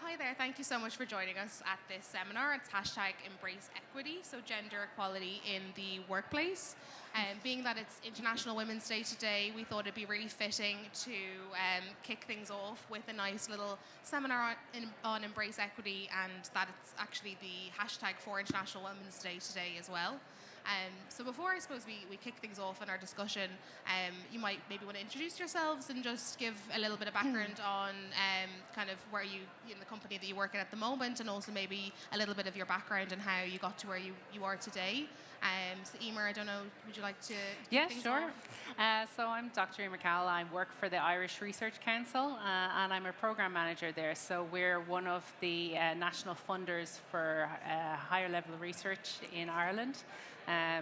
Hi there. Thank you so much for joining us at this seminar. It's hashtag Embrace Equity, so gender equality in the workplace. Being that it's International Women's Day today, we thought it'd be really fitting to kick things off with a nice little seminar on Embrace Equity, and that it's actually the hashtag for International Women's Day today as well. So before I suppose we kick things off in our discussion, you might maybe want to introduce yourselves and just give a little bit of background on kind of where you in the company that you work at the moment, and also maybe a little bit of your background and how you got to where you are today. So Emer, I don't know, would you like to Yeah, things sure. off? So I'm Dr. Emer Cowell. I work for the Irish Research Council, and I'm a program manager there. So we're one of the national funders for higher level research in Ireland.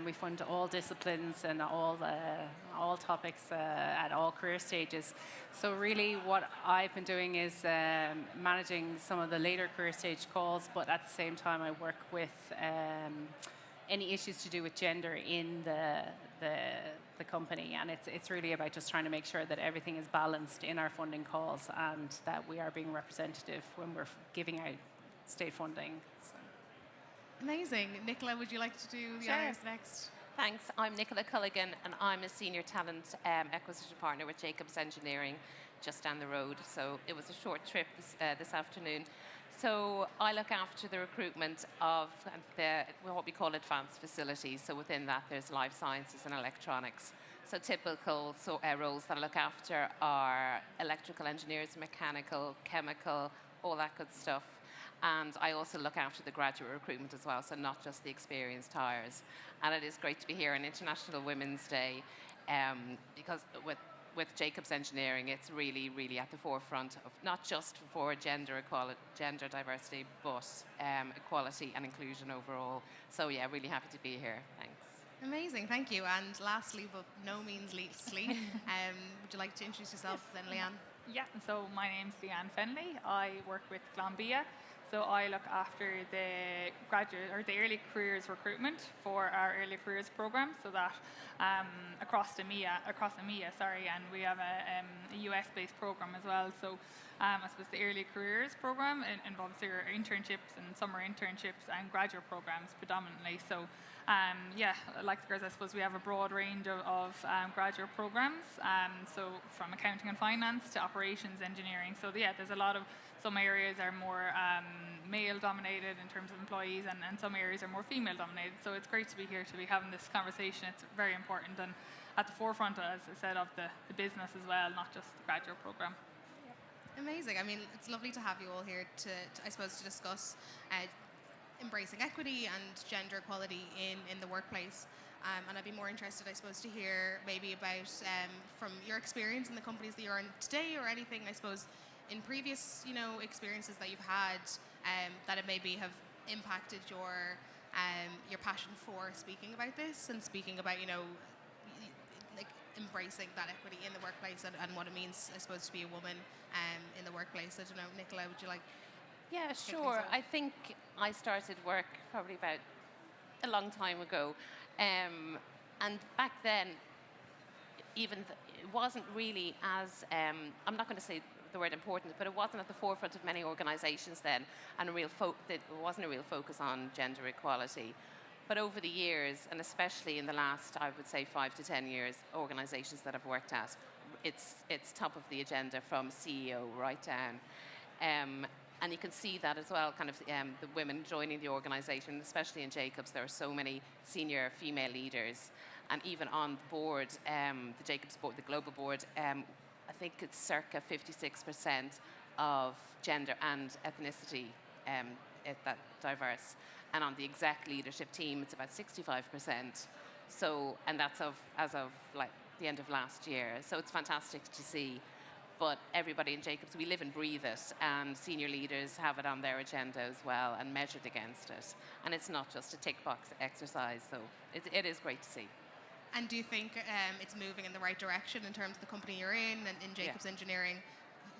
We fund all disciplines and all topics at all career stages. So really what I've been doing is managing some of the later career stage calls, but at the same time I work with any issues to do with gender in the company, and it's really about just trying to make sure that everything is balanced in our funding calls and that we are being representative when we're giving out state funding. So. Amazing. Nicola, would you like to do the honors next? Thanks. I'm Nicola Culligan, and I'm a senior talent acquisition partner with Jacobs Engineering, just down the road. So it was a short trip this afternoon. So I look after the recruitment of what we call advanced facilities. So within that, there's life sciences and electronics. So typical roles that I look after are electrical engineers, mechanical, chemical, all that good stuff. And I also look after the graduate recruitment as well, so not just the experienced hires. And it is great to be here on International Women's Day because with Jacobs Engineering, it's really, really at the forefront of not just for gender equality, gender diversity, but equality and inclusion overall. So yeah, really happy to be here. Thanks. Amazing, thank you. And lastly, but no means leastly, would you like to introduce yourself then, Leanne? Yeah, so my name's Leanne Fenley. I work with Glanbia. So I look after the graduate or the early careers recruitment for our early careers program. So that across EMEA, and we have a US-based program as well. So I suppose the early careers program involves your internships and summer internships and graduate programs predominantly. So like the girls, I suppose we have a broad range of graduate programs. So from accounting and finance to operations engineering. So yeah, there's a lot of, some areas are more male dominated in terms of employees, and some areas are more female dominated. So it's great to be here to be having this conversation. It's very important and at the forefront, as I said, of the business as well, not just the graduate program. Amazing. I mean, it's lovely to have you all here to I suppose, to discuss embracing equity and gender equality in the workplace. And I'd be more interested, I suppose, to hear maybe about from your experience in the companies that you're in today, or anything, I suppose, in previous, experiences that you've had that it maybe have impacted your passion for speaking about this and speaking about, like embracing that equity in the workplace and what it means, I suppose, to be a woman in the workplace. I don't know, Nicola, would you like? Yeah, sure. I think I started work probably about a long time ago. And back then, it wasn't really as, I'm not going to say the word important, but it wasn't at the forefront of many organisations then, and there wasn't a real focus on gender equality. But over the years, and especially in the last, I would say 5 to 10 years, organisations that I've worked at, it's top of the agenda from CEO right down. And you can see that as well, kind of the women joining the organisation, especially in Jacobs. There are so many senior female leaders. And even on the board, the Jacobs board, the global board, I think it's circa 56% of gender and ethnicity that diverse. And on the exec leadership team, it's about 65%. So, and that's as of like the end of last year. So it's fantastic to see. But everybody in Jacobs, we live and breathe it, and senior leaders have it on their agenda as well and measured against it. And it's not just a tick box exercise, so it is great to see. And do you think it's moving in the right direction in terms of the company you're in and in Jacobs Engineering?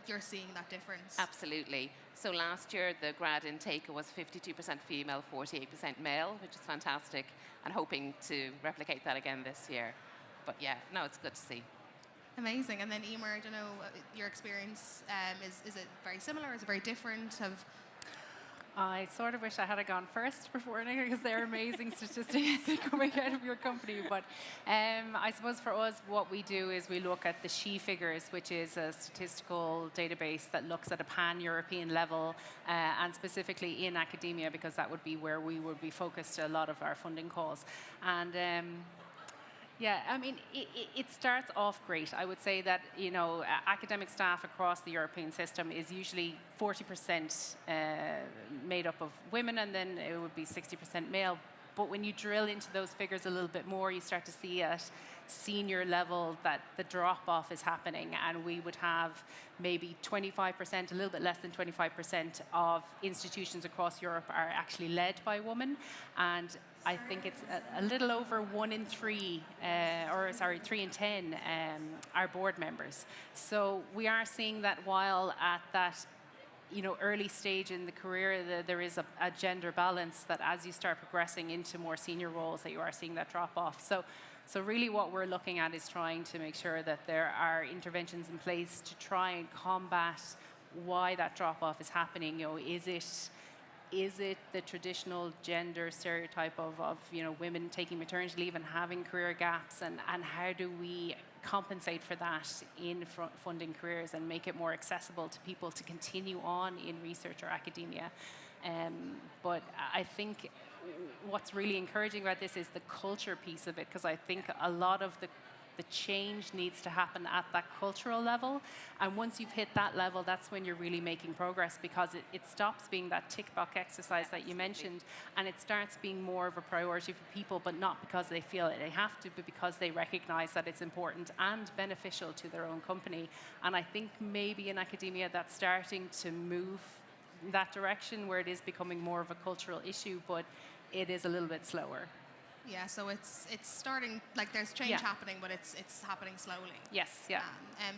You're seeing that difference? Absolutely. So last year, the grad intake was 52% female, 48% male, which is fantastic, and hoping to replicate that again this year. But yeah, no, it's good to see. Amazing. And then Emer, I don't know, your experience, is it very similar? Is it very different? I sort of wish I had gone first before now because they're amazing statistics coming out of your company. But I suppose for us, what we do is we look at the SHE figures, which is a statistical database that looks at a pan-European level and specifically in academia, because that would be where we would be focused a lot of our funding calls. And yeah, I mean, it starts off great. I would say that, academic staff across the European system is usually 40% made up of women, and then it would be 60% male. But when you drill into those figures a little bit more, you start to see at senior level that the drop-off is happening, and we would have maybe 25%, a little bit less than 25% of institutions across Europe are actually led by women, and I think it's a little over 1 in 3, 3 in 10 are board members. So we are seeing that while at that early stage in the career, there is a gender balance, that as you start progressing into more senior roles, that you are seeing that drop off. So really what we're looking at is trying to make sure that there are interventions in place to try and combat why that drop off is happening. Is it the traditional gender stereotype of women taking maternity leave and having career gaps, and how do we compensate for that in funding careers and make it more accessible to people to continue on in research or academia? But I think what's really encouraging about this is the culture piece of it, because I think a lot of the change needs to happen at that cultural level. And once you've hit that level, that's when you're really making progress, because it stops being that tick box exercise that you mentioned, and it starts being more of a priority for people, but not because they feel it they have to, but because they recognize that it's important and beneficial to their own company. And I think maybe in academia that's starting to move in that direction, where it is becoming more of a cultural issue, but it is a little bit slower. Yeah, so it's starting, like there's change happening, but it's happening slowly. Yes, yeah.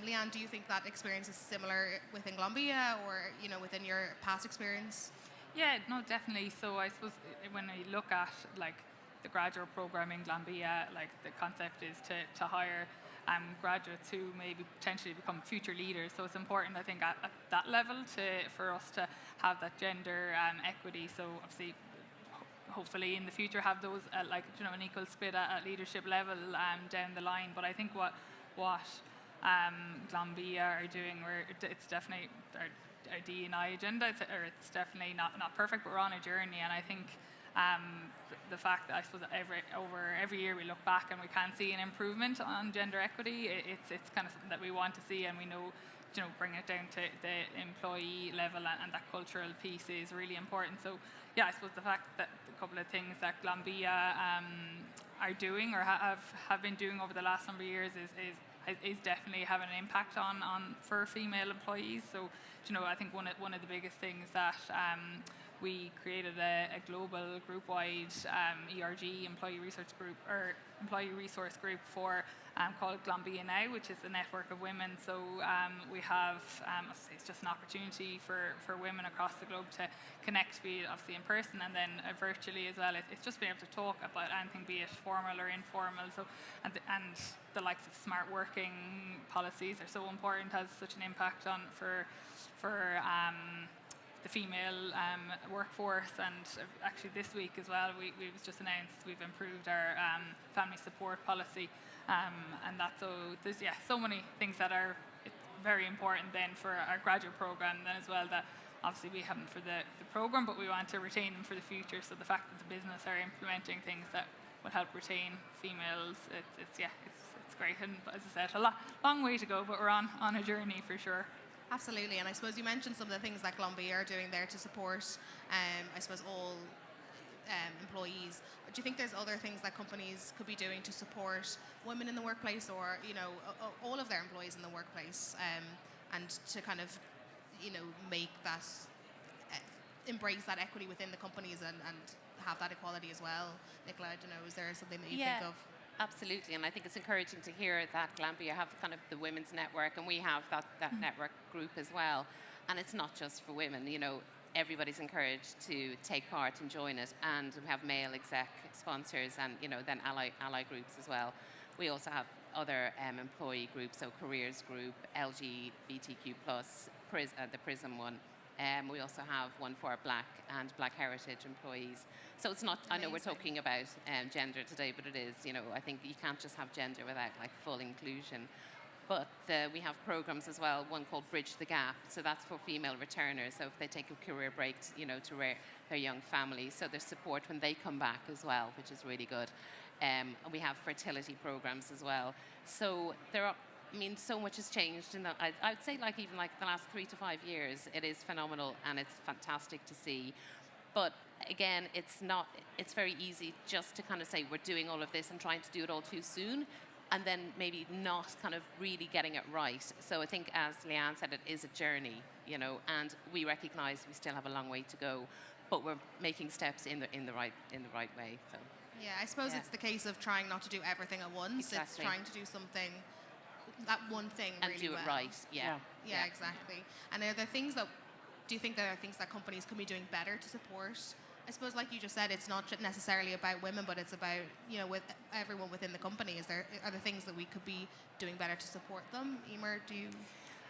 Leanne, do you think that experience is similar within Glanbia or, within your past experience? Yeah, no, definitely. So I suppose when I look at like the graduate program in Glanbia, like the concept is to hire graduates who maybe potentially become future leaders. So it's important, I think, at that level for us to have that gender equity. So obviously, hopefully in the future have those an equal split at leadership level down the line. But I think what Glanbia are doing, where it's definitely our D&I agenda, it's definitely not perfect, but we're on a journey. And I think the fact that I suppose every year we look back and we can see an improvement on gender equity, it's kind of something that we want to see, and we know bring it down to the employee level, and that cultural piece is really important. So yeah, I suppose the fact that a couple of things that Glanbia are doing or have been doing over the last number of years is definitely having an impact on for female employees. So I think one of the biggest things that we created a global group-wide ERG employee research group or employee resource group for called Glanbia Now, which is a network of women. So we have it's just an opportunity for women across the globe to connect, be it obviously in person and then virtually as well. It's just being able to talk about anything, be it formal or informal. So and the likes of smart working policies are so important, has such an impact on for the female workforce. And actually this week as well, we was just announced we've improved our family support policy, and that's there's so many things that are very important then for our graduate program then as well, that obviously we haven't for the program, but we want to retain them for the future. So the fact that the business are implementing things that will help retain females, it's great. And as I said, a long way to go, but we're on a journey for sure. Absolutely, and I suppose you mentioned some of the things that Glanbia are doing there to support, I suppose, all employees. Do you think there's other things that companies could be doing to support women in the workplace, or all of their employees in the workplace, and to kind of make that embrace that equity within the companies and have that equality as well? Nicola, I don't know, is there something that you think of? Absolutely, and I think it's encouraging to hear that Glanbia have kind of the women's network, and we have that network group as well. And it's not just for women, everybody's encouraged to take part and join it. And we have male exec sponsors and then ally groups as well. We also have other employee groups, so careers group, LGBTQ plus, the PRISM one. We also have one for Black and Black heritage employees. So it's not, I know we're talking about gender today, but it is, I think you can't just have gender without like full inclusion. But we have programs as well, one called Bridge the Gap. So that's for female returners. So if they take a career break, to their young families. So there's support when they come back as well, which is really good. And we have fertility programs as well. So so much has changed. I'd say even the last 3 to 5 years, it is phenomenal and it's fantastic to see. But again, it's very easy just to kind of say we're doing all of this and trying to do it all too soon, and then maybe not kind of really getting it right. So I think, as Leanne said, it is a journey, and we recognise we still have a long way to go, but we're making steps in the right way. So. Yeah, I suppose it's the case of trying not to do everything at once. Exactly. It's trying to do something, that one thing and really do it well. right. Yeah, exactly. And do you think there are things that companies can be doing better to support? I suppose, like you just said, it's not necessarily about women, but it's about, with everyone within the company. Are there things that we could be doing better to support them? Emer, do you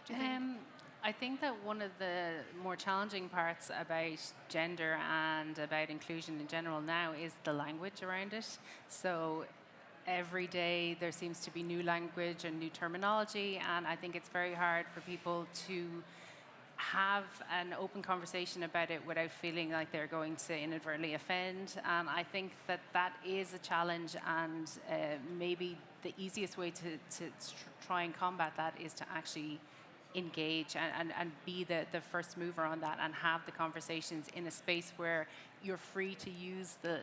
think? I think that one of the more challenging parts about gender and about inclusion in general now is the language around it. So every day there seems to be new language and new terminology, and I think it's very hard for people to have an open conversation about it without feeling like they're going to inadvertently offend. And I think that is a challenge, and maybe the easiest way to try and combat that is to actually engage and be the first mover on that, and have the conversations in a space where you're free to use the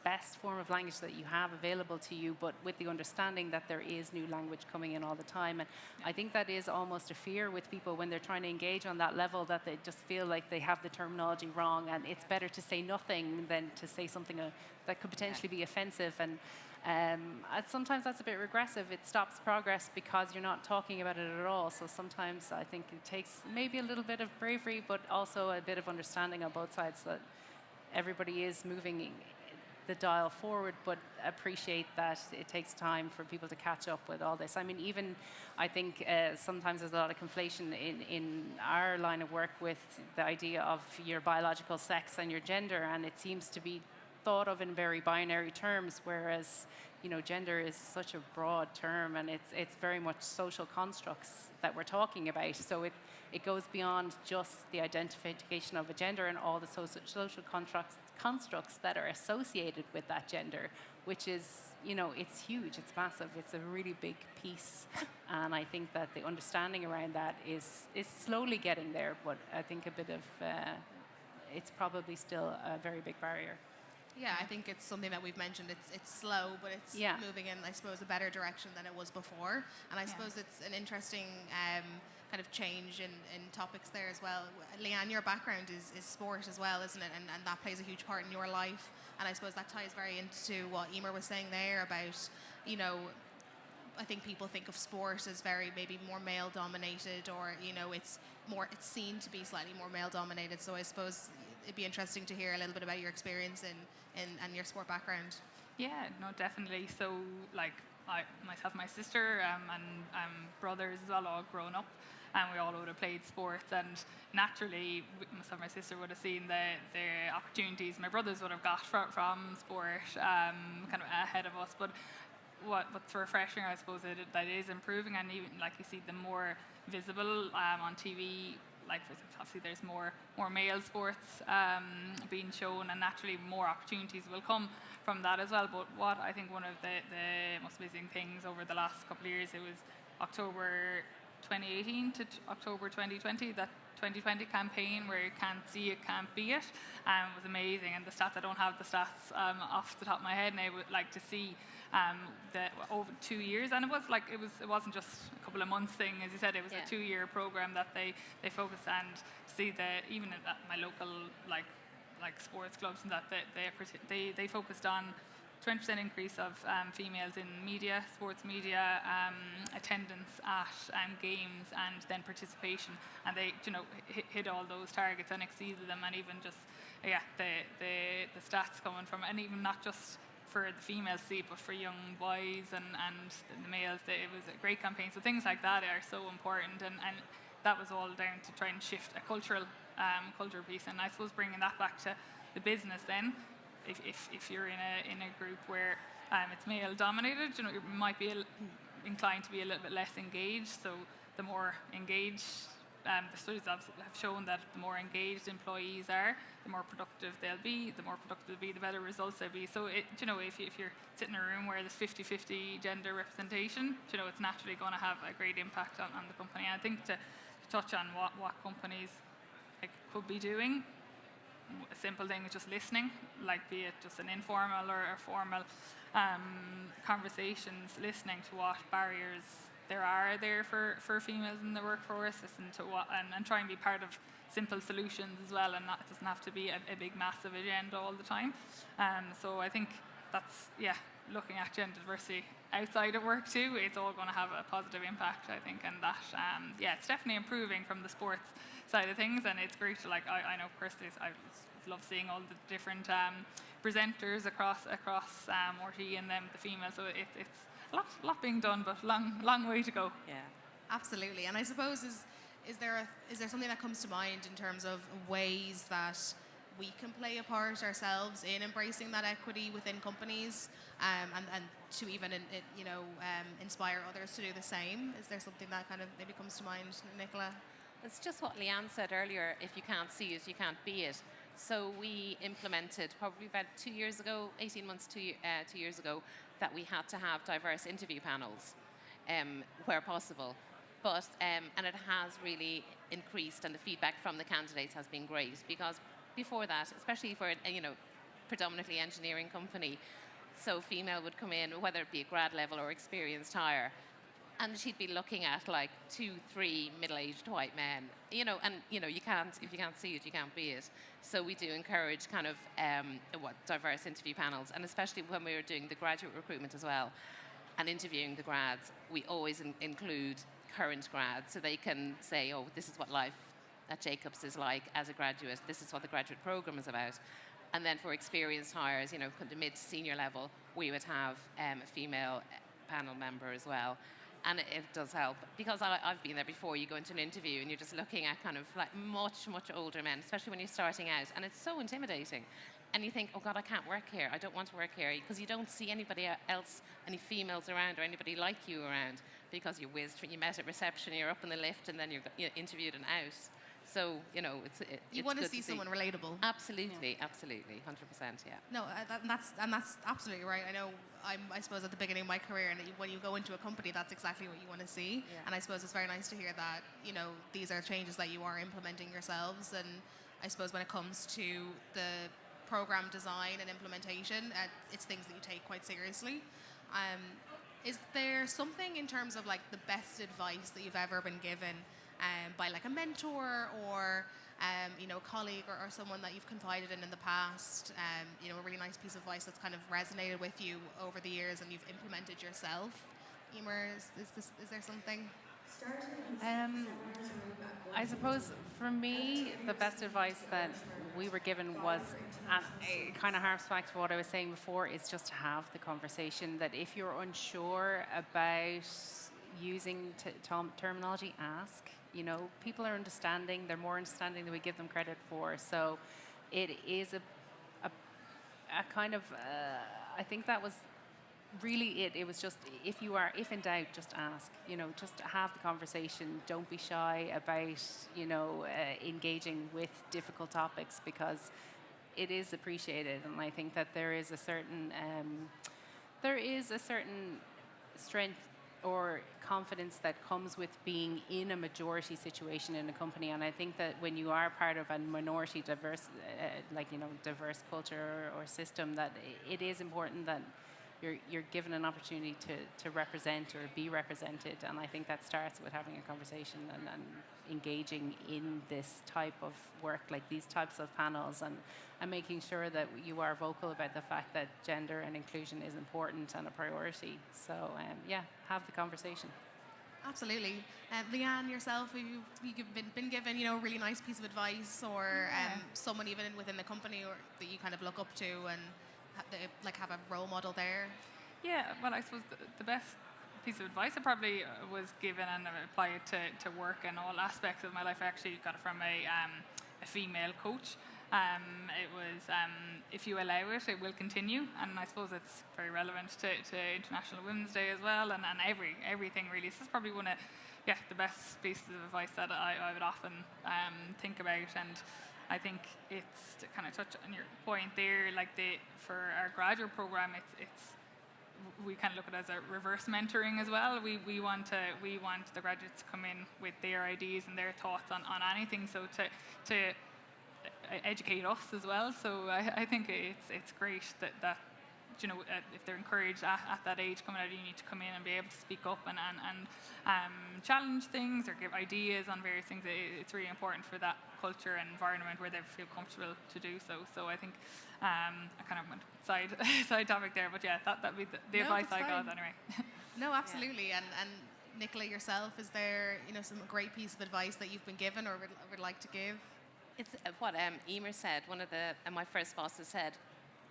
best form of language that you have available to you, but with the understanding that there is new language coming in all the time. And I think that is almost a fear with people when they're trying to engage on that level, that they just feel like they have the terminology wrong, and it's better to say nothing than to say something that could potentially be offensive. And sometimes that's a bit regressive. It stops progress because you're not talking about it at all. So sometimes I think it takes maybe a little bit of bravery, but also a bit of understanding on both sides, that everybody is moving the dial forward, but appreciate that it takes time for people to catch up with all this. I mean, even I think sometimes there's a lot of conflation in our line of work with the idea of your biological sex and your gender, and it seems to be thought of in very binary terms, whereas gender is such a broad term, and it's very much social constructs that we're talking about. So it goes beyond just the identification of a gender and all the social constructs that are associated with that gender, which is, it's huge, it's massive, it's a really big piece. And I think that the understanding around that is slowly getting there, but I think a bit of, it's probably still a very big barrier. Yeah, I think it's something that we've mentioned. It's slow, but it's moving in, I suppose, a better direction than it was before. And I suppose it's an interesting kind of change in topics there as well. Leanne, your background is sport as well, isn't it? And that plays a huge part in your life. And I suppose that ties very into what Emer was saying there about, I think people think of sport as very maybe more male dominated, or it's seen to be slightly more male dominated. So I suppose it'd be interesting to hear a little bit about your experience and your sport background. Yeah, no, definitely. So myself, my sister, and brothers as well, all grown up, and we all would have played sports, and naturally myself and my sister would have seen the opportunities my brothers would have got from sport kind of ahead of us. But what's refreshing, I suppose, that it is improving, and even like you see, the more visible on TV. Like, obviously there's more male sports being shown, and naturally more opportunities will come from that as well. But what I think one of the most amazing things over the last couple of years, it was October 2018 to October 2020, that 2020 campaign where you can't see it, can't be it, was amazing. And the stats, I don't have the stats off the top of my head, and I would like to see over 2 years, and it wasn't just a couple of months thing, as you said. It was a 2-year program that they focused, and to see even at my local like sports clubs, and that they focused on 20% increase of females in media, sports media, attendance at games, and then participation, and they hit all those targets and exceeded them. And even just the stats coming from, and even not just for the female seat, but for young boys and the males, it was a great campaign. So things like that are so important, and that was all down to try and shift a cultural piece. And I suppose bringing that back to the business then, if you're in a group where it's male dominated, you might be inclined to be a little bit less engaged. So the more engaged, the studies have shown that the more engaged employees are, the more productive they'll be. The more productive they'll be, the better results they'll be. So if you're sitting in a room where there's 50-50 gender representation, it's naturally going to have a great impact on the company. And I think to touch on what companies could be doing, a simple thing is just listening, be it just an informal or a formal conversations, listening to what barriers there are there for females in the workforce, listen to what, and try and be part of simple solutions as well, and it doesn't have to be a big massive agenda all the time. So I think that's, looking at gender diversity outside of work too, it's all going to have a positive impact, I think, and that, it's definitely improving from the sports side of things, and it's great to, I know personally, I love seeing all the different presenters across RT and them, the females, so it's a lot being done, but long way to go. Yeah. Absolutely. And I suppose is there something that comes to mind in terms of ways that we can play a part ourselves in embracing that equity within companies, and to even inspire others to do the same? Is there something that kind of maybe comes to mind, Nicola? It's just what Leanne said earlier, if you can't see it, you can't be it. So we implemented probably about 2 years ago, 18 months, 2 years ago, that we had to have diverse interview panels where possible. But, and it has really increased, and the feedback from the candidates has been great, because before that, especially for a predominantly engineering company, so female would come in, whether it be at grad level or experienced hire, and she'd be looking at 2-3 middle-aged white men, and you can't, if you can't see it, you can't be it. So we do encourage kind of diverse interview panels, and especially when we were doing the graduate recruitment as well, and interviewing the grads, we always include current grads, so they can say, oh, this is what life at Jacobs is like as a graduate, this is what the graduate program is about. And then for experienced hires, the mid to senior level, we would have a female panel member as well. And it does help, because I've been there before. You go into an interview and you're just looking at kind of much older men, especially when you're starting out, and it's so intimidating. And you think, oh God, I can't work here. I don't want to work here, because you don't see anybody else, any females around or anybody like you around, because you're whizzed. You met at reception, you're up in the lift, and then you're interviewed and out. So, you want to see someone relatable. Absolutely, 100%, yeah. No, that's absolutely right. I know I suppose at the beginning of my career, and when you go into a company, that's exactly what you want to see. Yeah. And I suppose it's very nice to hear that, these are changes that you are implementing yourselves. And I suppose when it comes to the program design and implementation, it's things that you take quite seriously. Is there something in terms of the best advice that you've ever been given by a mentor or colleague or someone that you've confided in the past, a really nice piece of advice that's kind of resonated with you over the years and you've implemented yourself? Emer, is there something? I suppose for me, the best advice that we were given was, and it kind of harps back to what I was saying before, is just to have the conversation, that if you're unsure about using terminology, ask. People are understanding. They're more understanding than we give them credit for. So it is a kind of, I think that was really it. It was just, if in doubt, just ask. Just have the conversation. Don't be shy about, engaging with difficult topics, because it is appreciated. And I think that there is a certain strength or confidence that comes with being in a majority situation in a company. And I think that when you are part of a minority diverse culture or system, that it is important that you're given an opportunity to represent or be represented. And I think that starts with having a conversation and engaging in this type of work, like these types of panels, and making sure that you are vocal about the fact that gender and inclusion is important and a priority. So have the conversation. Absolutely. Leanne, yourself, have you been given a really nice piece of advice, or someone even within the company or that you kind of look up to and have a role model there? Yeah, well, I suppose the best piece of advice I probably was given, and I apply it to work and all aspects of my life. I actually got it from a female coach. It was, if you allow it, it will continue. And I suppose it's very relevant to International Women's Day as well, and everything really. So it's probably one of the best pieces of advice that I would often think about. And I think it's to kind of touch on your point there, like for our graduate program, it's we kind of look at it as a reverse mentoring as well. We want the graduates to come in with their ideas and their thoughts on anything, so to educate us as well. So I think it's great that if they're encouraged at that age coming out, you need to come in and be able to speak up and challenge things or give ideas on various things. It's really important for that culture and environment where they feel comfortable to do so. So I think I kind of went side topic there, but yeah, that'd be the advice I got anyway. No, absolutely. And Nicola, yourself, is there some great piece of advice that you've been given or would like to give? It's what Emer said. One of my first bosses said,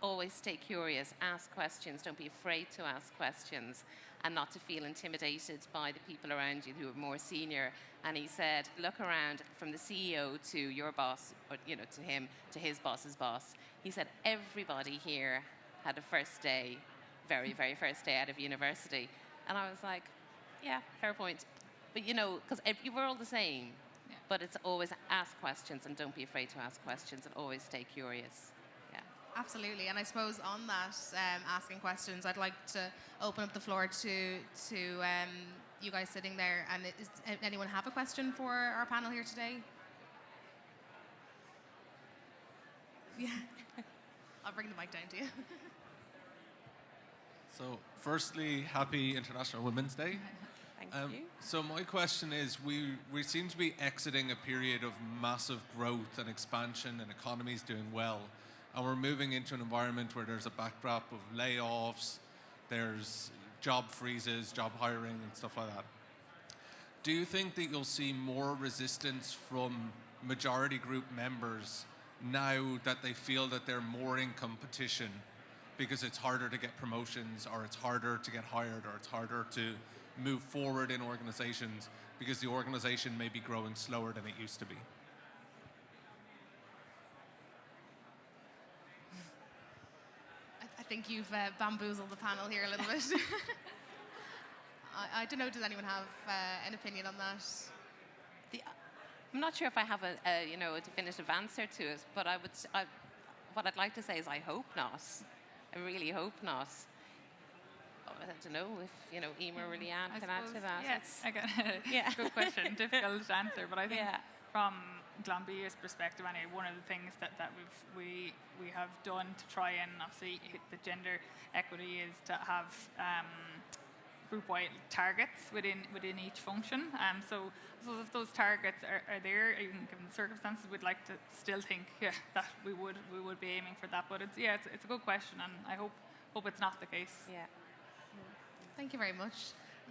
always stay curious, ask questions, don't be afraid to ask questions, and not to feel intimidated by the people around you who are more senior. And he said, look around from the CEO to your boss, or to him, to his boss's boss. He said, everybody here had a first day, very, very first day out of university. And I was like, yeah, fair point. But because we're all the same. Yeah. But it's always ask questions and don't be afraid to ask questions and always stay curious. Yeah. Absolutely. And I suppose on that, asking questions, I'd like to open up the floor to you guys sitting there. And does anyone have a question for our panel here today? Yeah. I'll bring the mic down to you. So, firstly, happy International Women's Day. Thank you. So my question is, we seem to be exiting a period of massive growth and expansion and economies doing well. And we're moving into an environment where there's a backdrop of layoffs, there's job freezes, job hiring and stuff like that. Do you think that you'll see more resistance from majority group members now that they feel that they're more in competition because it's harder to get promotions, or it's harder to get hired, or it's harder to move forward in organizations because the organization may be growing slower than it used to be? I think you've bamboozled the panel here a little bit. I don't know, does anyone have an opinion on that? I'm not sure if I have a definitive answer to it, but what I'd like to say is I hope not. I really hope not. I don't know if Emer really can add to that. Yes, good question. Difficult to answer, but I think from Glanbia's perspective, anyway, one of the things that we have done to try and obviously hit the gender equity is to have group-wide targets within each function. So if those targets are there, even given the circumstances, we'd like to still think that we would be aiming for that. But it's a good question, and I hope it's not the case. Yeah. Thank you very much.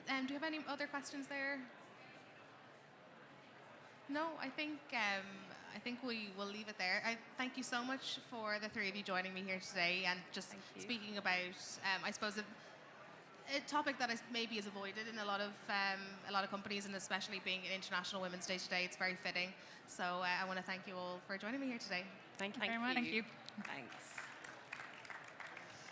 Do you have any other questions there? No, I think we will leave it there. I thank you so much for the three of you joining me here today and just speaking about, I suppose, a topic that maybe is avoided in a lot of companies, and especially being an International Women's Day today, it's very fitting. So I want to thank you all for joining me here today. Thank you very much. Thank you. Thanks.